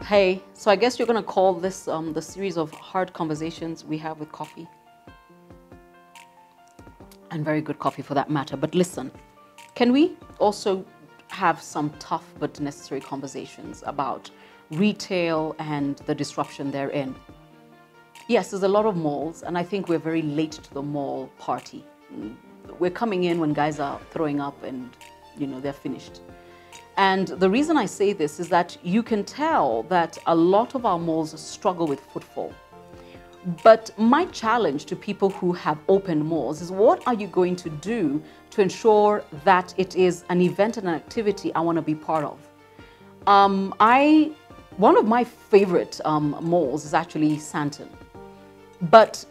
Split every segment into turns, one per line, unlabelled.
Hey, so I guess you're going to call this the series of hard conversations we have with coffee. And very good coffee for that matter. But listen, can we also have some tough but necessary conversations about retail and the disruption therein? Yes, there's a lot of malls, and I think we're very late to the mall party. We're coming in when guys are throwing up and, they're finished. And the reason I say this is that you can tell that a lot of our malls struggle with footfall. But my challenge to people who have opened malls is, what are you going to do to ensure that it is an event and an activity I want to be part of? One of my favorite malls is actually Santon. But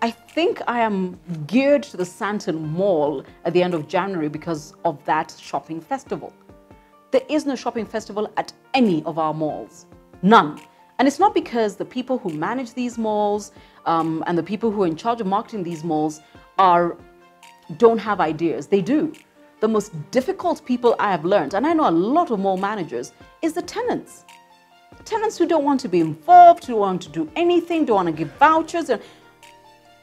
I think I am geared to the Santon Mall at the end of January because of that shopping festival. There is no shopping festival at any of our malls. None. And it's not because the people who manage these malls and the people who are in charge of marketing these malls don't have ideas. They do. The most difficult people I have learned, and I know a lot of mall managers, is the tenants. Tenants who don't want to be involved, who don't want to do anything, don't want to give vouchers. And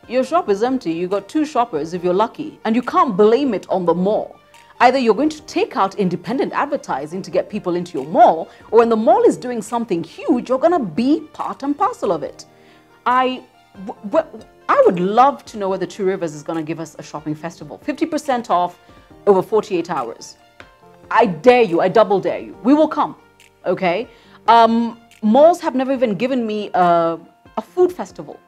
your shop is empty. You got 2 shoppers if you're lucky, and you can't blame it on the mall. Either you're going to take out independent advertising to get people into your mall, or when the mall is doing something huge, you're going to be part and parcel of it. I would love to know whether Two Rivers is going to give us a shopping festival. 50% off over 48 hours. I dare you. I double dare you. We will come. Okay? Malls have never even given me a food festival.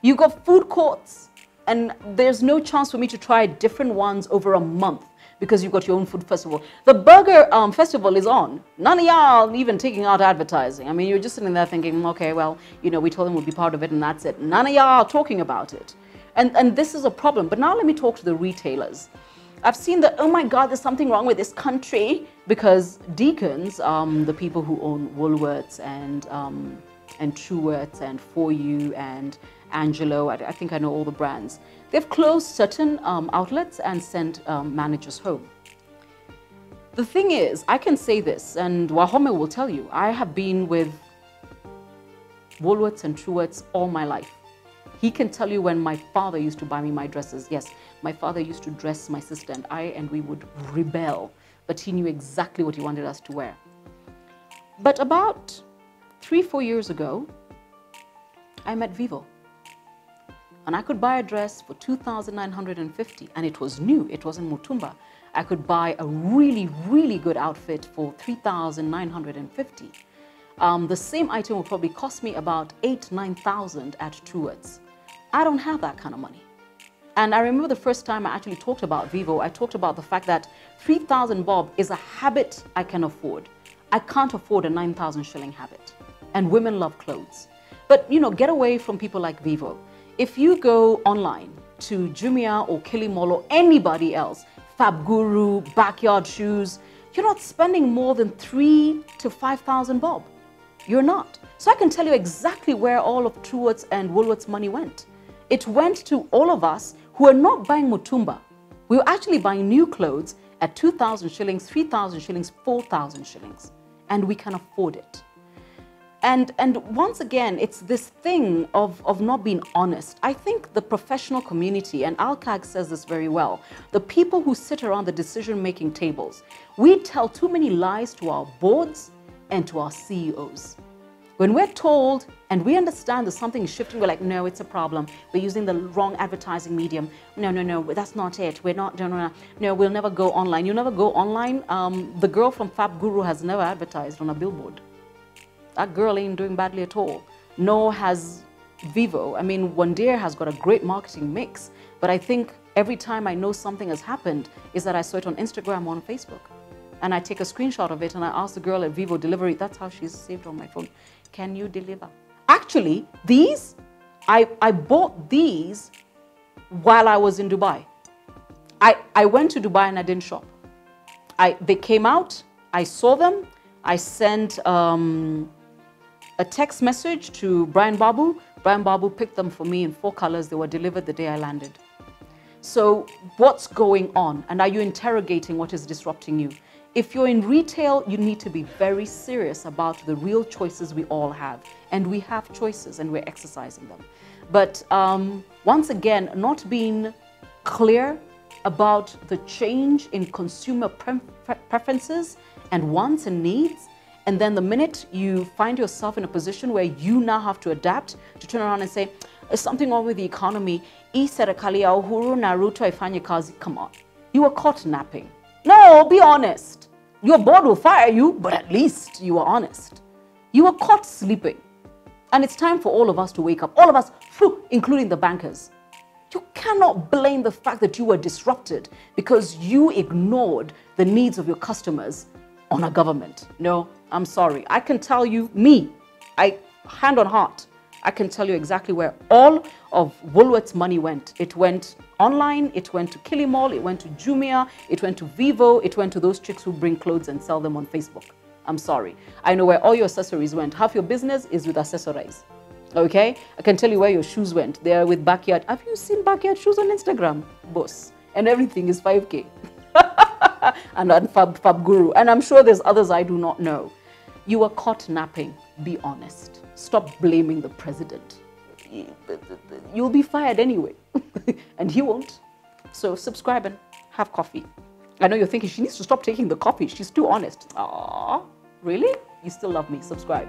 You got food courts, and there's no chance for me to try different ones over a month because you've got your own food festival. The burger festival is on. None of y'all even taking out advertising. I mean, you're just sitting there thinking, okay, well, we told them we'll be part of it and that's it. None of y'all talking about it. And this is a problem. But now let me talk to the retailers. I've seen that, oh my God, there's something wrong with this country, because Deacons, the people who own Woolworths and Truworths and For You and Angelo, I think I know all the brands. They've closed certain outlets and sent managers home. The thing is, I can say this, and Wahome will tell you, I have been with Woolworths and Truworths all my life. He can tell you when my father used to buy me my dresses. Yes, my father used to dress my sister and we would rebel, but he knew exactly what he wanted us to wear. But about 3-4 years ago, I met Vivo. And I could buy a dress for 2,950, and it was new, it wasn't Mutumba. I could buy a really, really good outfit for 3,950. The same item will probably cost me about 8,000-9,000 at Truworths. I don't have that kind of money. And I remember the first time I actually talked about Vivo, I talked about the fact that 3,000 bob is a habit I can afford. I can't afford a 9,000 shilling habit. And women love clothes. But, get away from people like Vivo. If you go online to Jumia or Kilimall or anybody else, Fab Guru, Backyard Shoes, you're not spending more than 3,000 to 5,000 bob. You're not. So I can tell you exactly where all of Truworths and Woolworths' money went. It went to all of us who are not buying Mutumba. We were actually buying new clothes at 2,000 shillings, 3,000 shillings, 4,000 shillings. And we can afford it. And once again, it's this thing of not being honest. I think the professional community, and Alcag says this very well, the people who sit around the decision-making tables, we tell too many lies to our boards and to our CEOs. When we're told and we understand that something is shifting, we're like, no, it's a problem. We're using the wrong advertising medium. No, that's not it. We're not, no, we'll never go online. You'll never go online. The girl from Fab Guru has never advertised on a billboard. That girl ain't doing badly at all. Nor has Vivo. I mean, Wandir has got a great marketing mix, but I think every time I know something has happened is that I saw it on Instagram or on Facebook. And I take a screenshot of it and I ask the girl at Vivo Delivery, that's how she's saved on my phone, can you deliver? Actually, these, I bought these while I was in Dubai. I went to Dubai and I didn't shop. They came out, I saw them, I sent a text message to Brian Babu. Brian Babu picked them for me in 4 colors. They were delivered the day I landed. So what's going on? And are you interrogating what is disrupting you? If you're in retail, you need to be very serious about the real choices we all have. And we have choices and we're exercising them. But once again, not being clear about the change in consumer preferences and wants and needs. And then the minute you find yourself in a position where you now have to adapt, to turn around and say, there's something wrong with the economy. Come on. You were caught napping. No, be honest. Your board will fire you, but at least you were honest. You were caught sleeping. And it's time for all of us to wake up. All of us, including the bankers. You cannot blame the fact that you were disrupted because you ignored the needs of your customers on a government. No, I'm sorry. I can tell you, hand on heart, I can tell you exactly where all of Woolworth's money went. It went online, it went to Kilimall, it went to Jumia, it went to Vivo, it went to those chicks who bring clothes and sell them on Facebook. I'm sorry. I know where all your accessories went. Half your business is with accessorize. Okay? I can tell you where your shoes went. They're with Backyard. Have you seen Backyard shoes on Instagram? Boss. And everything is 5K. and on Fab Guru. And I'm sure there's others I do not know. You were caught napping. Be honest. Stop blaming the president. You'll be fired anyway. And he won't. So subscribe and have coffee. I know you're thinking she needs to stop taking the coffee. She's too honest. Aww, really? You still love me. Subscribe.